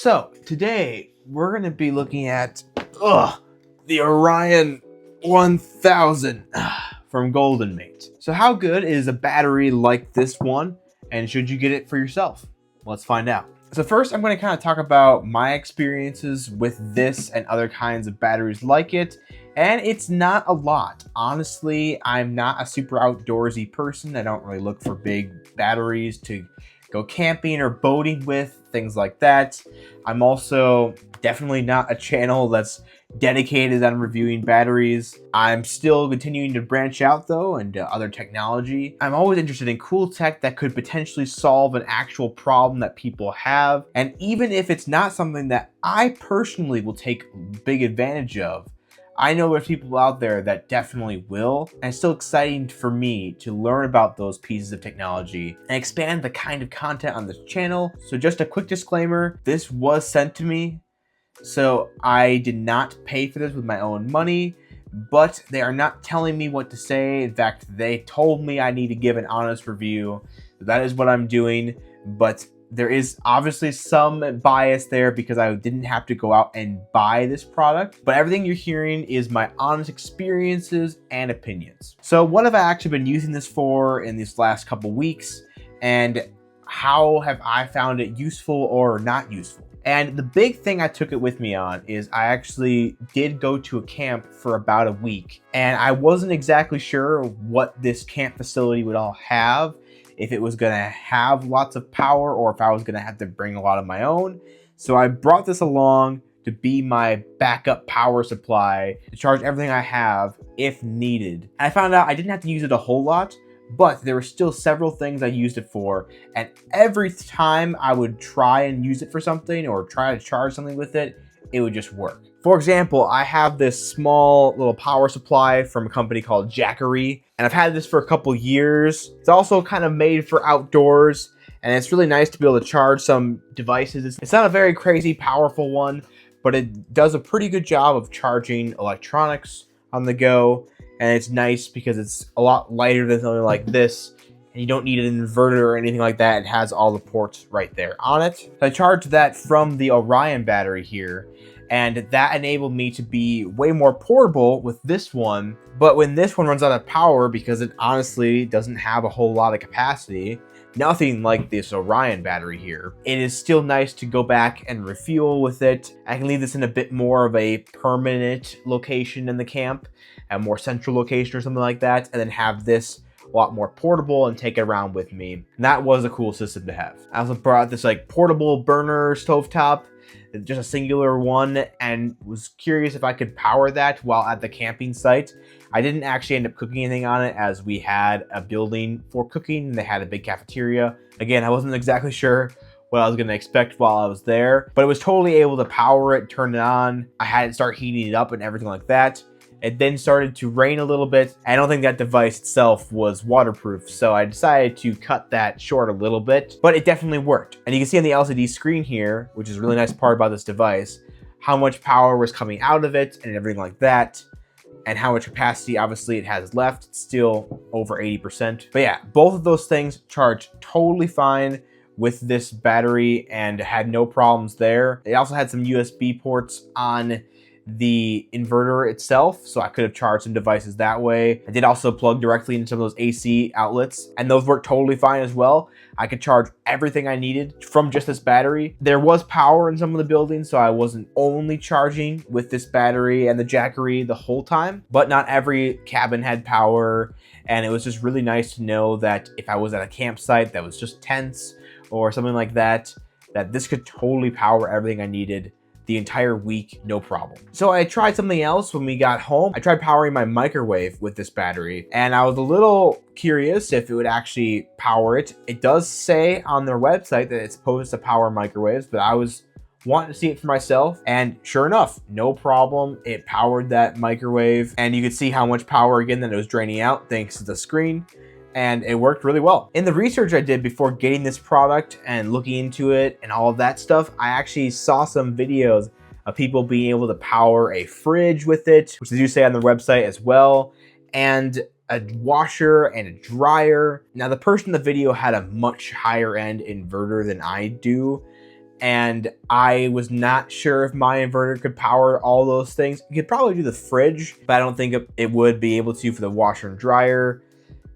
So today we're going to be looking at the Orion 1000 from Goldenmate. So how good is a battery like this one, and should you get it for yourself? Let's find out. So first I'm going to kind of talk about my experiences with this and other kinds of batteries like it. And it's not a lot. Honestly, I'm not a super outdoorsy person. I don't really look for big batteries to go camping or boating with, things like that. I'm also definitely not a channel that's dedicated on reviewing batteries. I'm still continuing to branch out though into other technology. I'm always interested in cool tech that could potentially solve an actual problem that people have. And even if it's not something that I personally will take big advantage of, I know there's people out there that definitely will, and it's still exciting for me to learn about those pieces of technology and expand the kind of content on this channel. So just a quick disclaimer, this was sent to me, so I did not pay for this with my own money, but they are not telling me what to say. In fact, they told me I need to give an honest review. That is what I'm doing, but there is obviously some bias there because I didn't have to go out and buy this product, but everything you're hearing is my honest experiences and opinions. So what have I actually been using this for in these last couple weeks, and how have I found it useful or not useful? And the big thing I took it with me on is I actually did go to a camp for about a week, and I wasn't exactly sure what this camp facility would all have, if it was gonna have lots of power or if I was gonna have to bring a lot of my own. So I brought this along to be my backup power supply, to charge everything I have if needed. And I found out I didn't have to use it a whole lot, but there were still several things I used it for. And every time I would try and use it for something or try to charge something with it, it would just work. For example, I have this small little power supply from a company called Jackery, and I've had this for a couple years. It's also kind of made for outdoors, and it's really nice to be able to charge some devices. It's not a very crazy powerful one, but it does a pretty good job of charging electronics on the go, and it's nice because it's a lot lighter than something like this, and you don't need an inverter or anything like that. It has all the ports right there on it. So I charged that from the Orion battery here, and that enabled me to be way more portable with this one. But when this one runs out of power, because it honestly doesn't have a whole lot of capacity, nothing like this Orion battery here, it is still nice to go back and refuel with it. I can leave this in a bit more of a permanent location in the camp, a more central location or something like that, and then have this a lot more portable and take it around with me. And that was a cool system to have. I also brought this like portable burner stovetop, just a singular one, and was curious if I could power that while at the camping site. I didn't actually end up cooking anything on it, as we had a building for cooking and they had a big cafeteria. Again, I wasn't exactly sure what I was going to expect while I was there, but it was totally able to power it, turn it on. I had it start heating it up and everything like that. It then started to rain a little bit. I don't think that device itself was waterproof, so I decided to cut that short a little bit, but it definitely worked. And you can see on the LCD screen here, which is a really nice part about this device, how much power was coming out of it and everything like that, and how much capacity obviously it has left. It's still over 80%. But yeah, both of those things charge totally fine with this battery and had no problems there. It also had some USB ports on the inverter itself, so I could have charged some devices that way. I did also plug directly into some of those AC outlets, and those worked totally fine as well. I could charge everything I needed from just this battery. There was power in some of the buildings, so I wasn't only charging with this battery and the Jackery the whole time, but not every cabin had power, and it was just really nice to know that if I was at a campsite that was just tents or something like that, that this could totally power everything I needed the entire week, no problem. So I tried something else when we got home. I tried powering my microwave with this battery, and I was a little curious if it would actually power it. It does say on their website that it's supposed to power microwaves, but I was wanting to see it for myself, and sure enough, no problem. It powered that microwave, and you could see how much power again that it was draining out thanks to the screen. And it worked really well. In the research I did before getting this product and looking into it and all of that stuff, I actually saw some videos of people being able to power a fridge with it, which they do say on their website as well, and a washer and a dryer. Now, the person in the video had a much higher end inverter than I do, and I was not sure if my inverter could power all those things. It could probably do the fridge, but I don't think it would be able to for the washer and dryer.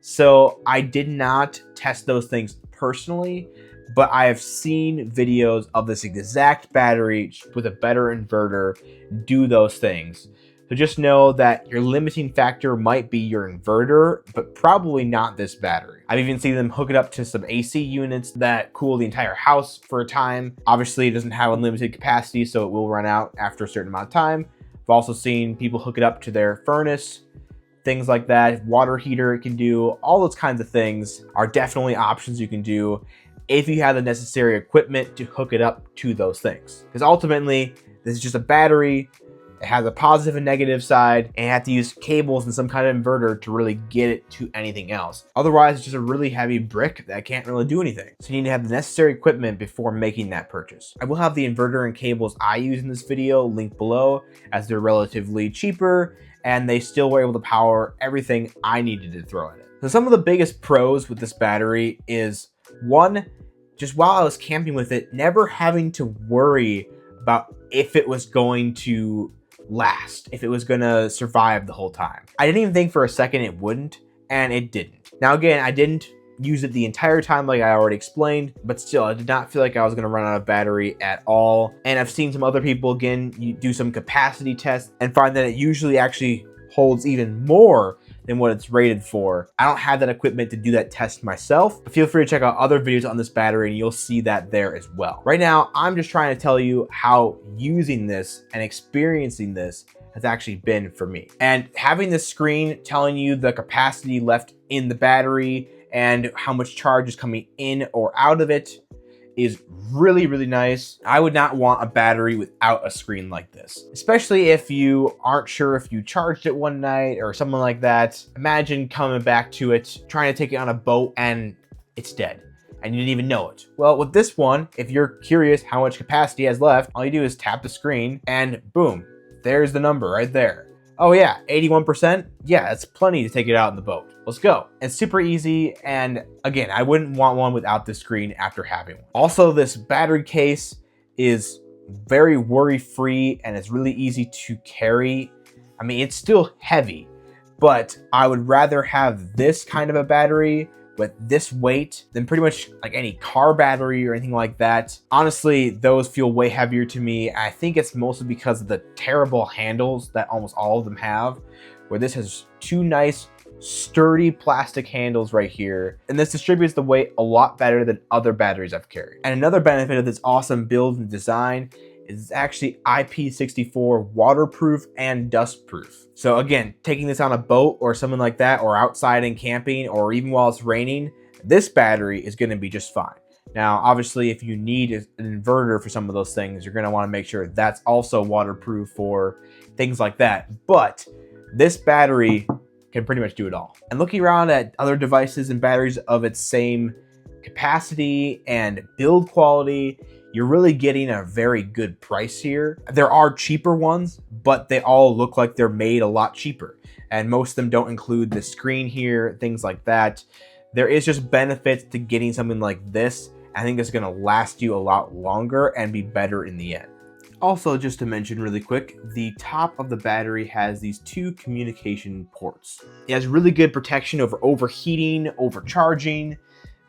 So I did not test those things personally, but I have seen videos of this exact battery with a better inverter do those things. So just know that your limiting factor might be your inverter, but probably not this battery. I've even seen them hook it up to some AC units that cool the entire house for a time. Obviously, it doesn't have unlimited capacity, so it will run out after a certain amount of time. I've also seen people hook it up to their furnace, things like that. Water heater it can do. All those kinds of things are definitely options you can do if you have the necessary equipment to hook it up to those things. Because ultimately, this is just a battery. It has a positive and negative side, and you have to use cables and some kind of inverter to really get it to anything else. Otherwise, it's just a really heavy brick that can't really do anything. So you need to have the necessary equipment before making that purchase. I will have the inverter and cables I use in this video linked below, as they're relatively cheaper, and they still were able to power everything I needed to throw in it. So some of the biggest pros with this battery is, one, just while I was camping with it, never having to worry about if it was going to last, if it was gonna survive the whole time. I didn't even think for a second it wouldn't, and it didn't. Now again, I didn't use it the entire time like I already explained, but still, I did not feel like I was gonna run out of battery at all. And I've seen some other people, again, do some capacity tests and find that it usually actually holds even more than what it's rated for. I don't have that equipment to do that test myself, but feel free to check out other videos on this battery and you'll see that there as well. Right now, I'm just trying to tell you how using this and experiencing this has actually been for me. And having this screen telling you the capacity left in the battery and how much charge is coming in or out of it is really, really nice. I would not want a battery without a screen like this, especially if you aren't sure if you charged it one night or something like that. Imagine coming back to it, trying to take it on a boat and it's dead and you didn't even know it. Well, with this one, if you're curious how much capacity it has left, all you do is tap the screen and boom, there's the number right there. Oh yeah, 81%? Yeah, that's plenty to take it out in the boat. Let's go. It's super easy, and again, I wouldn't want one without this screen after having one. Also, this battery case is very worry-free and it's really easy to carry. I mean, it's still heavy, but I would rather have this kind of a battery with this weight than pretty much like any car battery or anything like that. Honestly, those feel way heavier to me. I think it's mostly because of the terrible handles that almost all of them have, where this has two nice sturdy plastic handles right here, and this distributes the weight a lot better than other batteries I've carried. And another benefit of this awesome build and design is it's actually IP64 waterproof and dustproof. So again, taking this on a boat or something like that, or outside and camping, or even while it's raining, this battery is going to be just fine. Now, obviously, if you need an inverter for some of those things, you're going to want to make sure that's also waterproof for things like that. But this battery can pretty much do it all. And looking around at other devices and batteries of its same capacity and build quality, you're really getting a very good price here. There are cheaper ones, but they all look like they're made a lot cheaper. And most of them don't include the screen here, things like that. There is just benefits to getting something like this. I think it's gonna last you a lot longer and be better in the end. Also, just to mention really quick, the top of the battery has these two communication ports. It has really good protection over overheating, overcharging,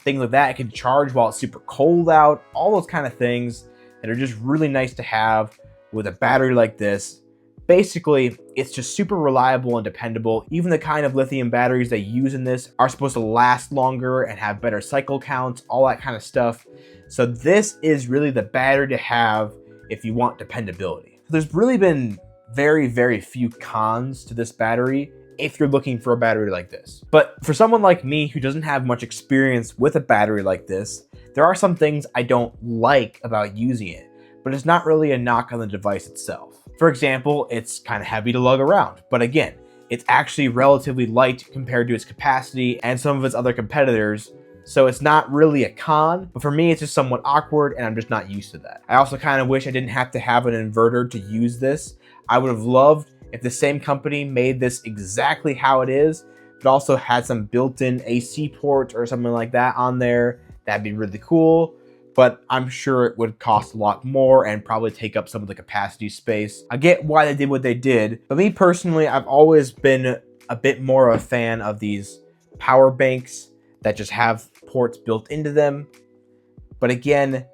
things like that. It can charge while it's super cold out, all those kind of things that are just really nice to have with a battery like this. Basically, it's just super reliable and dependable. Even the kind of lithium batteries they use in this are supposed to last longer and have better cycle counts, all that kind of stuff. So this is really the battery to have if you want dependability. There's really been very, very few cons to this battery if you're looking for a battery like this. But for someone like me who doesn't have much experience with a battery like this, there are some things I don't like about using it, but it's not really a knock on the device itself. For example, it's kind of heavy to lug around, but again, it's actually relatively light compared to its capacity and some of its other competitors. So it's not really a con, but for me, it's just somewhat awkward and I'm just not used to that. I also kind of wish I didn't have to have an inverter to use this. I would have loved if the same company made this exactly how it is, but also had some built-in AC port or something like that on there. That'd be really cool. but I'm sure it would cost a lot more and probably take up some of the capacity space. I get why they did what they did, but me personally, I've always been a bit more of a fan of these power banks that just have ports built into them. But again,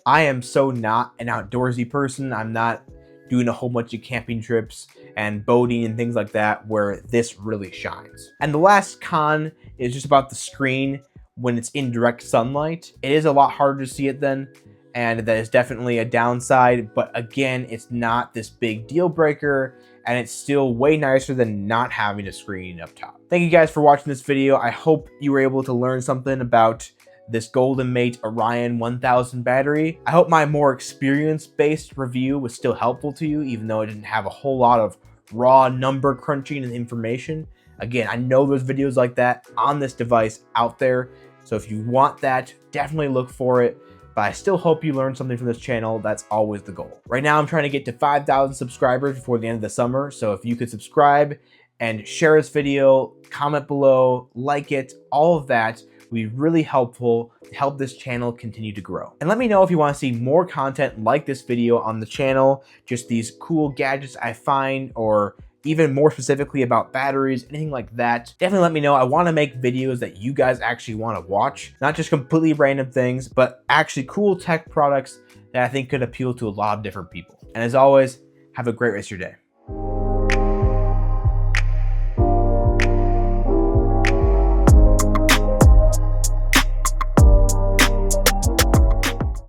I am so not an outdoorsy person. I'm not doing a whole bunch of camping trips and boating and things like that where this really shines. And the last con is just about the screen when it's in direct sunlight. It is a lot harder to see it then, and that is definitely a downside, but again, it's not this big deal breaker, and it's still way nicer than not having a screen up top. Thank you guys for watching this video. I hope you were able to learn something about this Goldenmate Orion 1000 battery. I hope my more experience-based review was still helpful to you, even though it didn't have a whole lot of raw number crunching and information. Again, I know there's videos like that on this device out there, so if you want that, definitely look for it. But I still hope you learned something from this channel. That's always the goal. Right now, I'm trying to get to 5,000 subscribers before the end of the summer, so if you could subscribe and share this video, comment below, like it, all of that would be really helpful to help this channel continue to grow. And let me know if you want to see more content like this video on the channel, just these cool gadgets I find, or even more specifically about batteries, anything like that. Definitely let me know. I want to make videos that you guys actually want to watch, not just completely random things, but actually cool tech products that I think could appeal to a lot of different people. And as always, have a great rest of your day.